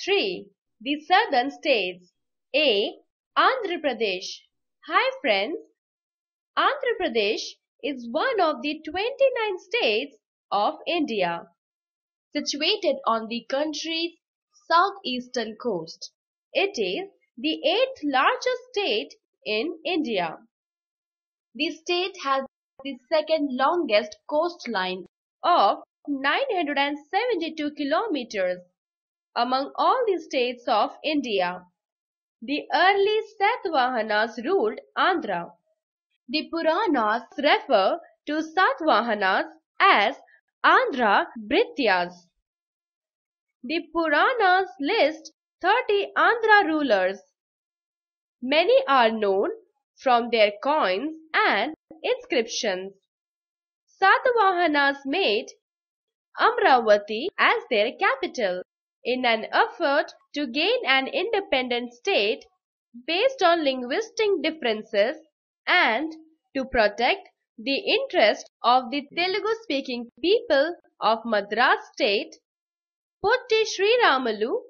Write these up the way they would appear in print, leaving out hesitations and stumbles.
3. The southern states. A. Andhra Pradesh. Hi friends, Andhra Pradesh is one of the 29 states of India, situated on the country's southeastern coast. It is the 8th largest state in India. The state has the second longest coastline of 972 kilometers among all the states of India. The early Satavahanas ruled Andhra. The Puranas refer to Satavahanas as Andhra Bhrityas. The Puranas list 30 Andhra rulers. Many are known from their coins and inscriptions. Satavahanas made Amravati as their capital in an effort to gain an independent state based on linguistic differences and to protect the interest of the Telugu-speaking people of Madras state. Potti Sriramalu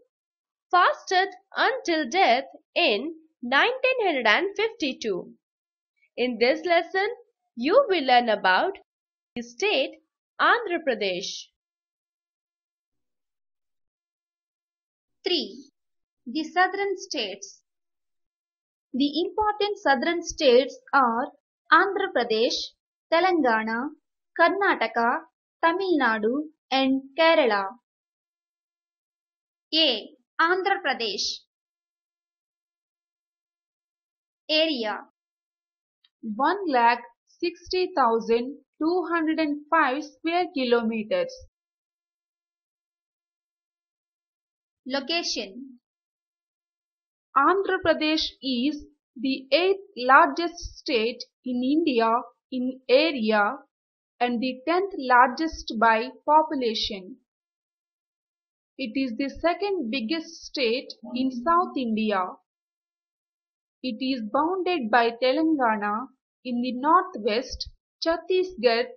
fasted until death in 1952. In this lesson, you will learn about the state Andhra Pradesh. 3. The southern states. The important southern states are Andhra Pradesh, Telangana, Karnataka, Tamil Nadu and Kerala. A. Andhra Pradesh. Area 1,60,205 square kilometers. Location Andhra Pradesh is the 8th largest state in India in area and the 10th largest by population. It is the second biggest state in South India. It is bounded by Telangana in the northwest, Chhattisgarh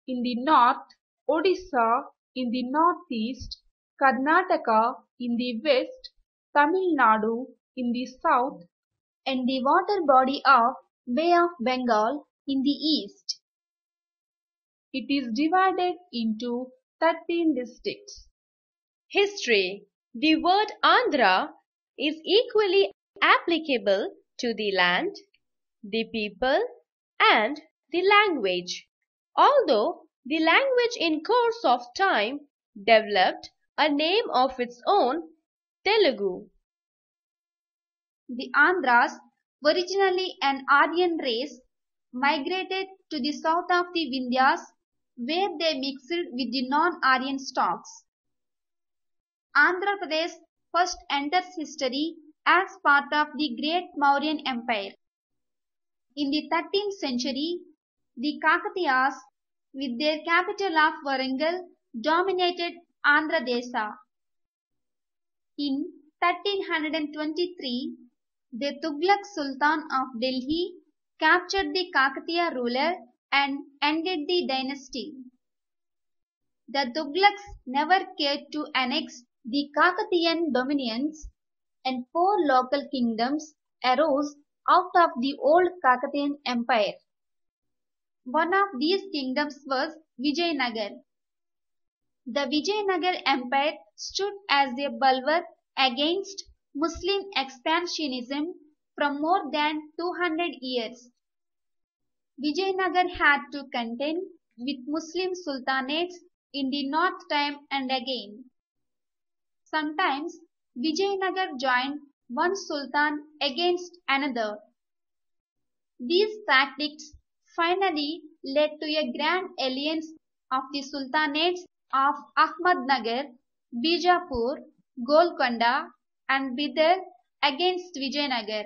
in the north, Odisha in the northeast, Karnataka in the west, Tamil Nadu in the south, and the water body of Bay of Bengal in the east. It is divided into 13 districts. History. The word Andhra is equally applicable to the land, the people and the language. Although the language in course of time developed a name of its own, Telugu. The Andhras, originally an Aryan race, migrated to the south of the Vindhyas where they mixed with the non-Aryan stocks. Andhra Pradesh first enters history as part of the Great Mauryan Empire. In the 13th century, the Kakatiyas, with their capital of Warangal, dominated Andhra Desa. In 1323, the Tughlaq Sultan of Delhi captured the Kakatiya ruler and ended the dynasty. The Tughlaqs never cared to annex the Kakatiyan dominions, and 4 local kingdoms arose out of the old Kakatiyan empire. One of these kingdoms was Vijayanagar. The Vijayanagar Empire stood as a bulwark against Muslim expansionism from more than 200 years. Vijayanagar had to contend with Muslim sultanates in the north time and again. Sometimes Vijayanagar joined one sultan against another. These tactics finally led to a grand alliance of the sultanates of Ahmadnagar, Bijapur, Golconda and Bidar against Vijayanagar.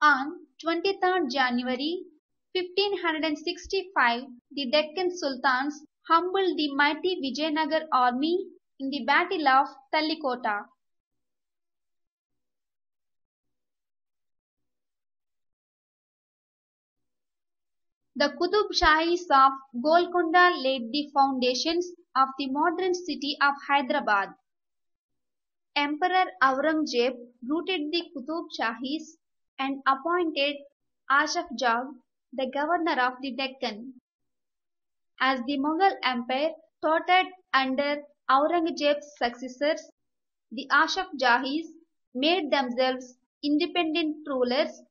On 23rd January 1565, the Deccan Sultans humbled the mighty Vijayanagar army in the Battle of Tallikota. The Qutub Shahis of Golconda laid the foundations of the modern city of Hyderabad. Emperor Aurangzeb routed the Qutub Shahis and appointed Asaf Jah the governor of the Deccan. As the Mughal Empire tottered under Aurangzeb's successors, the Asaf Jahis made themselves independent rulers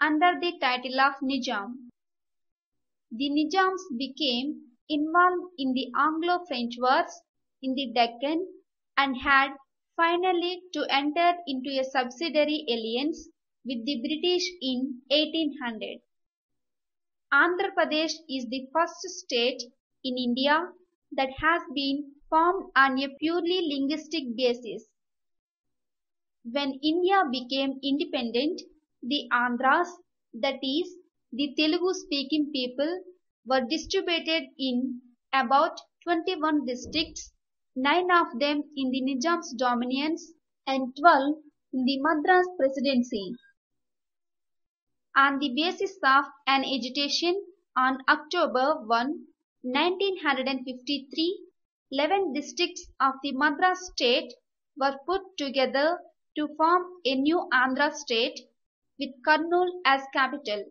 under the title of Nizam. The Nizams became involved in the Anglo-French wars in the Deccan and had finally to enter into a subsidiary alliance with the British in 1800. Andhra Pradesh is the first state in India that has been formed on a purely linguistic basis. When India became independent, the Andhras, that is, the Telugu-speaking people, were distributed in about 21 districts, 9 of them in the Nizam's dominions and 12 in the Madras Presidency. On the basis of an agitation on October 1, 1953, 11 districts of the Madras state were put together to form a new Andhra state with Kurnool as capital.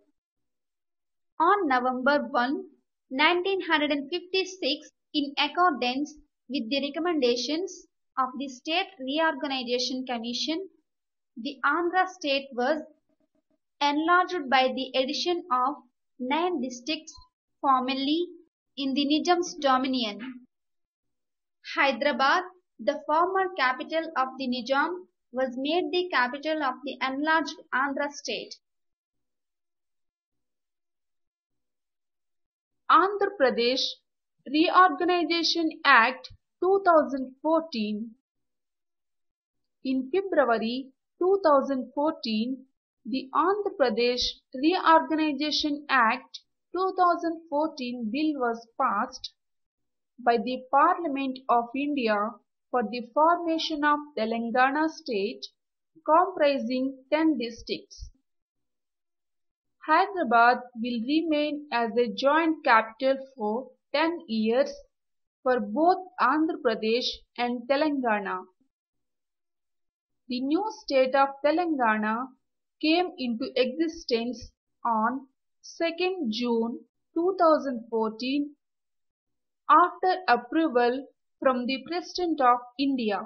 On November 1, 1956, in accordance with the recommendations of the State Reorganization Commission, the Andhra state was enlarged by the addition of 9 districts formerly in the Nizam's dominion. Hyderabad, the former capital of the Nizam, was made the capital of the enlarged Andhra state. Andhra Pradesh Reorganization Act 2014. In February 2014, the Andhra Pradesh Reorganization Act 2014 bill was passed by the Parliament of India for the formation of Telangana state comprising 10 districts. Hyderabad will remain as a joint capital for 10 years for both Andhra Pradesh and Telangana. The new state of Telangana came into existence on 2nd June 2014 after approval from the President of India.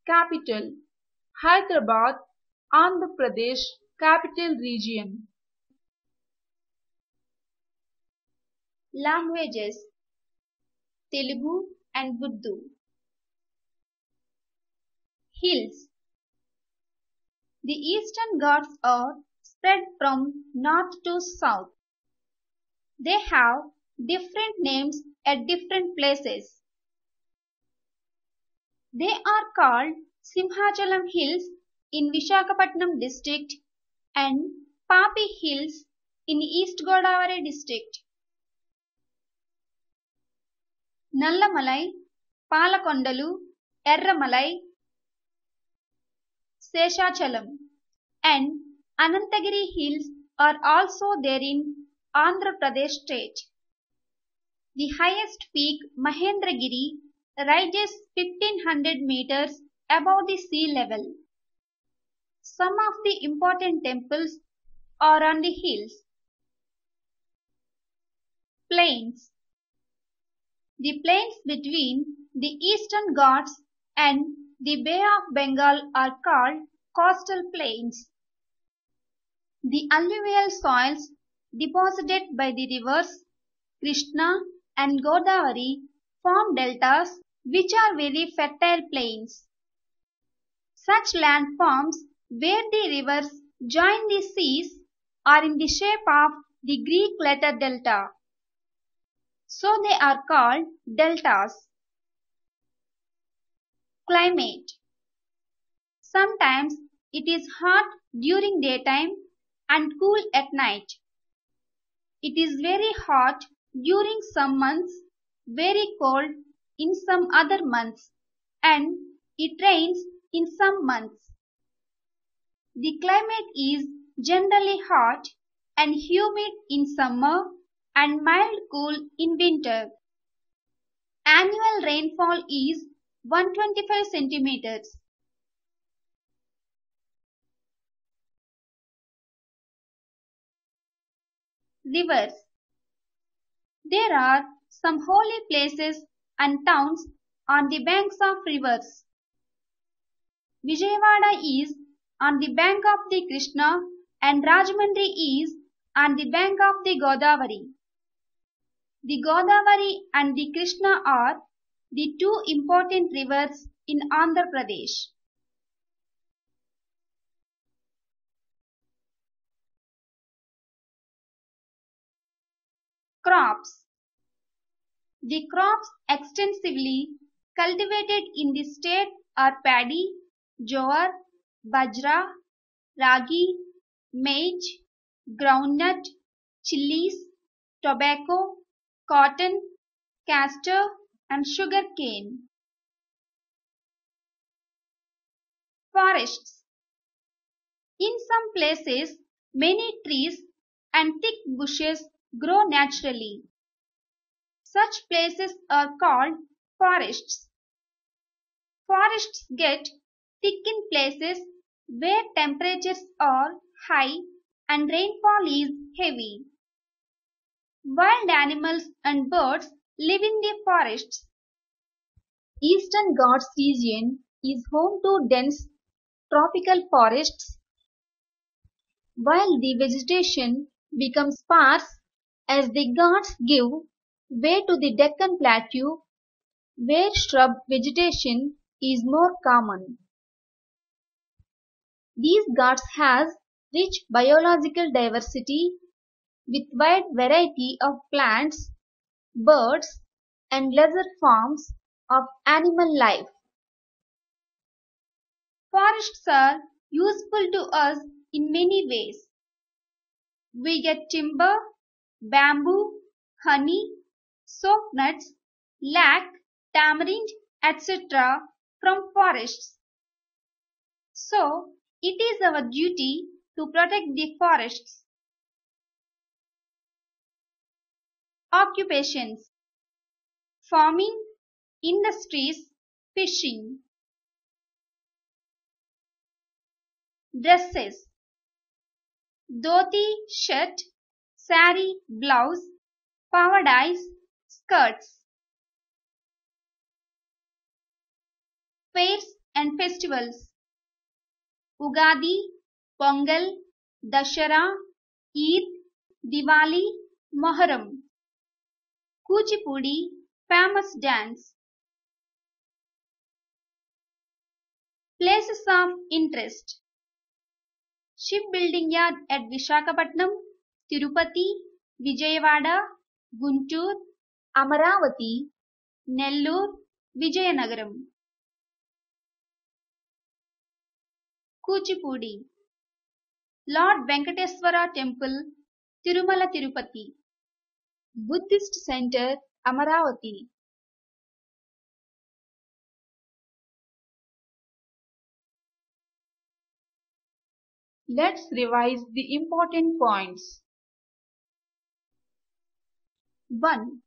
Capital: Hyderabad, Andhra Pradesh Capital Region. Languages: Telugu and Urdu. Hills. The Eastern Ghats are spread from north to south. They have different names at different places. They are called Simhachalam Hills in Visakhapatnam district and Papi Hills in East Godavari district. Nallamalai, Palakondalu, Erramalai, Seshachalam and Anantagiri Hills are also there in Andhra Pradesh state. The highest peak, Mahendragiri, rises 1500 meters above the sea level. Some of the important temples are on the hills. Plains. The plains between the Eastern Ghats and the Bay of Bengal are called coastal plains. The alluvial soils deposited by the rivers Krishna and Godavari form deltas which are very fertile plains. Such landforms where the rivers join the seas are in the shape of the Greek letter delta. So they are called deltas. Climate. Sometimes it is hot during daytime and cool at night. It is very hot during some months, very cold in some other months, and it rains in some months. The climate is generally hot and humid in summer and mild cool in winter. Annual rainfall is 125 centimeters. Rivers. There are some holy places and towns on the banks of rivers. Vijayawada is on the bank of the Krishna and Rajahmundry is on the bank of the Godavari. The Godavari and the Krishna are the two important rivers in Andhra Pradesh. Crops. The crops extensively cultivated in the state are paddy, jowar, bajra, ragi, maize, groundnut, chilies, tobacco, cotton, castor and sugar cane. Forests. In some places, many trees and thick bushes grow naturally. Such places are called forests. Forests get thick in places where temperatures are high and rainfall is heavy. Wild animals and birds live in the forests. Eastern Ghats region is home to dense tropical forests, while the vegetation becomes sparse as the Ghats give way to the Deccan Plateau, where shrub vegetation is more common. These Ghats has rich biological diversity with wide variety of plants, birds, and lesser forms of animal life. Forests are useful to us in many ways. We get timber, bamboo, honey, soap nuts, lac, tamarind, etc. from forests. So, it is our duty to protect the forests. Occupations: farming, industries, fishing. Dresses: dhoti, shirt, sari, blouse, pavadais, skirts. Fairs and festivals: Ugadi, Pongal, Dashara, Eid, Diwali, Moharram. Kuchipudi, famous dance. Places of interest: Shipbuilding Yard at Visakhapatnam, Tirupati, Vijayawada, Guntur, Amaravati, Nellore, Vijayanagaram. Kuchipudi. Lord Venkateswara Temple, Tirumala Tirupati. Buddhist Center, Amaravati. Let's revise the important points. 1.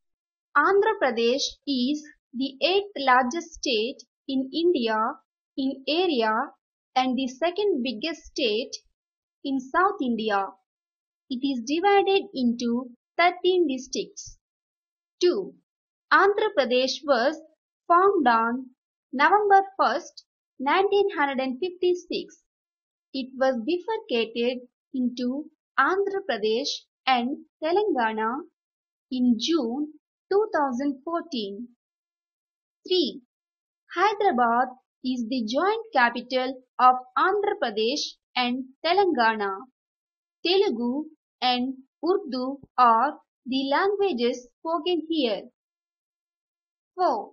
Andhra Pradesh is the 8th largest state in India in area and the second biggest state in South India. It is divided into 13 districts. 2. Andhra Pradesh was formed on November 1st, 1956. It was bifurcated into Andhra Pradesh and Telangana in June 2014. 3. Hyderabad is the joint capital of Andhra Pradesh and Telangana. Telugu and Urdu are the languages spoken here. 4.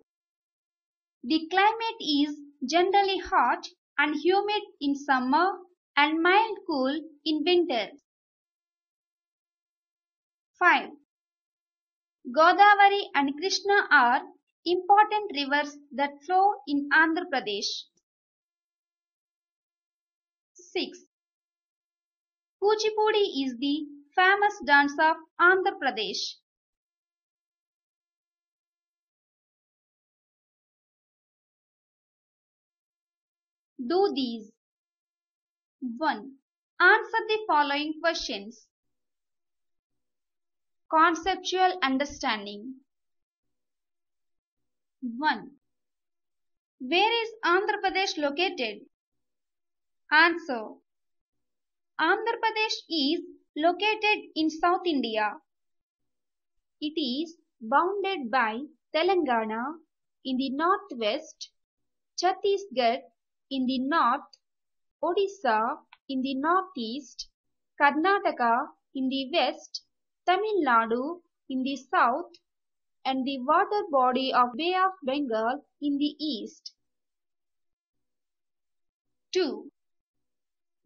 The climate is generally hot and humid in summer and mild cool in winter. 5. Godavari and Krishna are important rivers that flow in Andhra Pradesh. 6. Kuchipudi is the famous dance of Andhra Pradesh. Do these. 1. Answer the following questions. Conceptual understanding. 1. Where is Andhra Pradesh located? Answer. Andhra Pradesh is located in South India. It is bounded by Telangana in the northwest, Chhattisgarh in the north, Odisha in the northeast, Karnataka in the west, Tamil Nadu in the south, and the water body of Bay of Bengal in the east. 2.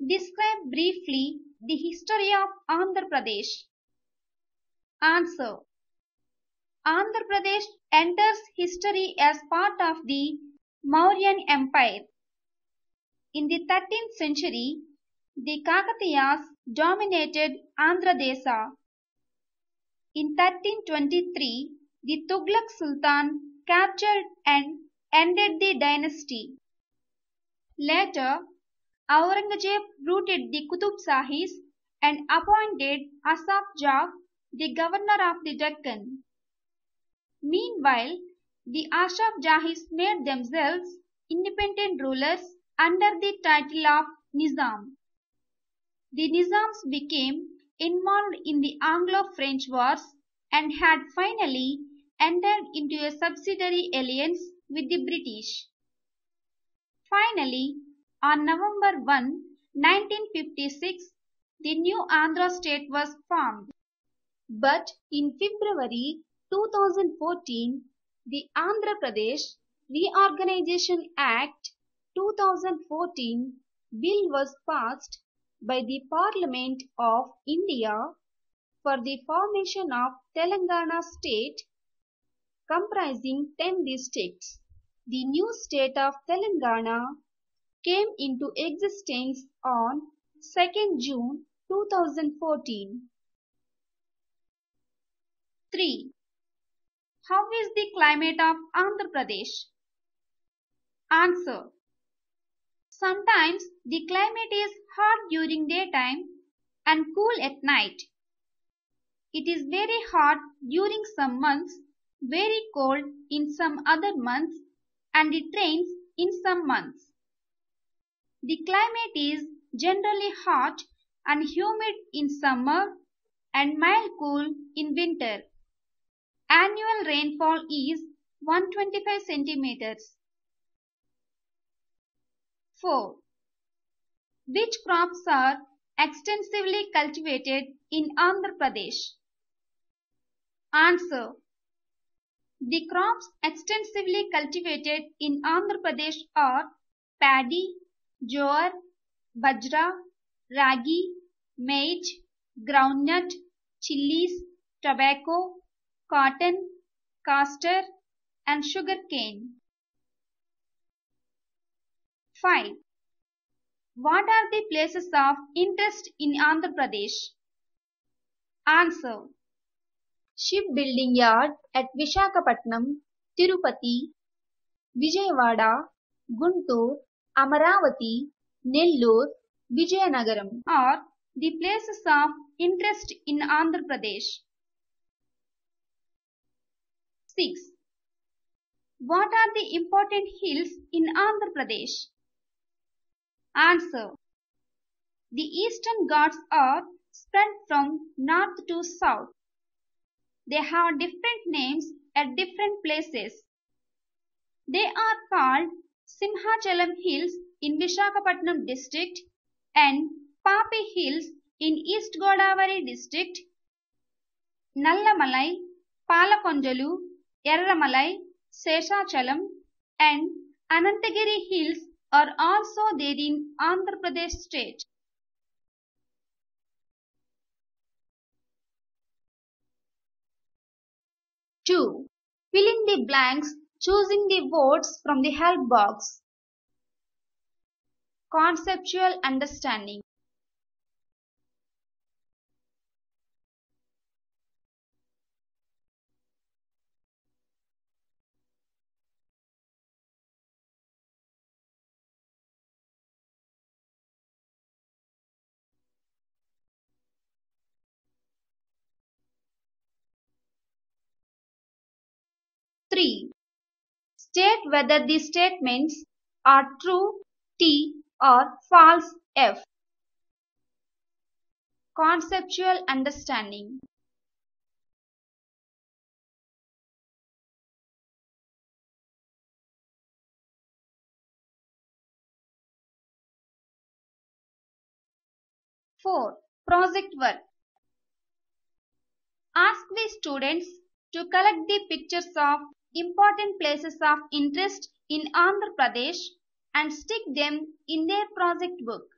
Describe briefly the history of Andhra Pradesh. Answer. Andhra Pradesh enters history as part of the Mauryan Empire. In the 13th century, the Kakatiyas dominated Andhra Desa. In 1323, the Tughlaq Sultan captured and ended the dynasty. Later, Aurangzeb routed the Qutub Shahis and appointed Asaf Jah the governor of the Deccan. Meanwhile, the Asaf Jahis made themselves independent rulers under the title of Nizam. The Nizams became involved in the Anglo-French wars and had finally entered into a subsidiary alliance with the British. Finally, on November 1, 1956, the new Andhra state was formed. But in February 2014, the Andhra Pradesh Reorganization Act 2014 bill was passed by the Parliament of India for the formation of Telangana state comprising 10 districts. The new state of Telangana came into existence on 2nd June 2014. 3. How is the climate of Andhra Pradesh? Answer. Sometimes the climate is hot during daytime and cool at night. It is very hot during some months, very cold in some other months, and it rains in some months. The climate is generally hot and humid in summer and mild cool in winter. Annual rainfall is 125 centimeters. 4. Which crops are extensively cultivated in Andhra Pradesh? Answer. The crops extensively cultivated in Andhra Pradesh are paddy, jowar, bajra, ragi, maize, groundnut, chilies, tobacco, cotton, castor, and sugar cane. 5. What are the places of interest in Andhra Pradesh? Answer. Shipbuilding yard at Visakhapatnam, Tirupati, Vijayawada, Guntur, Amaravati, Nellore, Vijayanagaram are the places of interest in Andhra Pradesh. 6. What are the important hills in Andhra Pradesh? Answer. The Eastern Ghats are spread from north to south. They have different names at different places. They are called Simhachalam Hills in Visakhapatnam district and Papi Hills in East Godavari district. Nallamalai, Palakonjalu, Erramalai, Seshachalam and Anantagiri Hills are also there in Andhra Pradesh state. Two. Fill in the blanks choosing the words from the help box. Conceptual understanding. 3. State whether the statements are true T or false F. Conceptual understanding. Four. Project work. Ask the students to collect the pictures of important places of interest in Andhra Pradesh and stick them in their project book.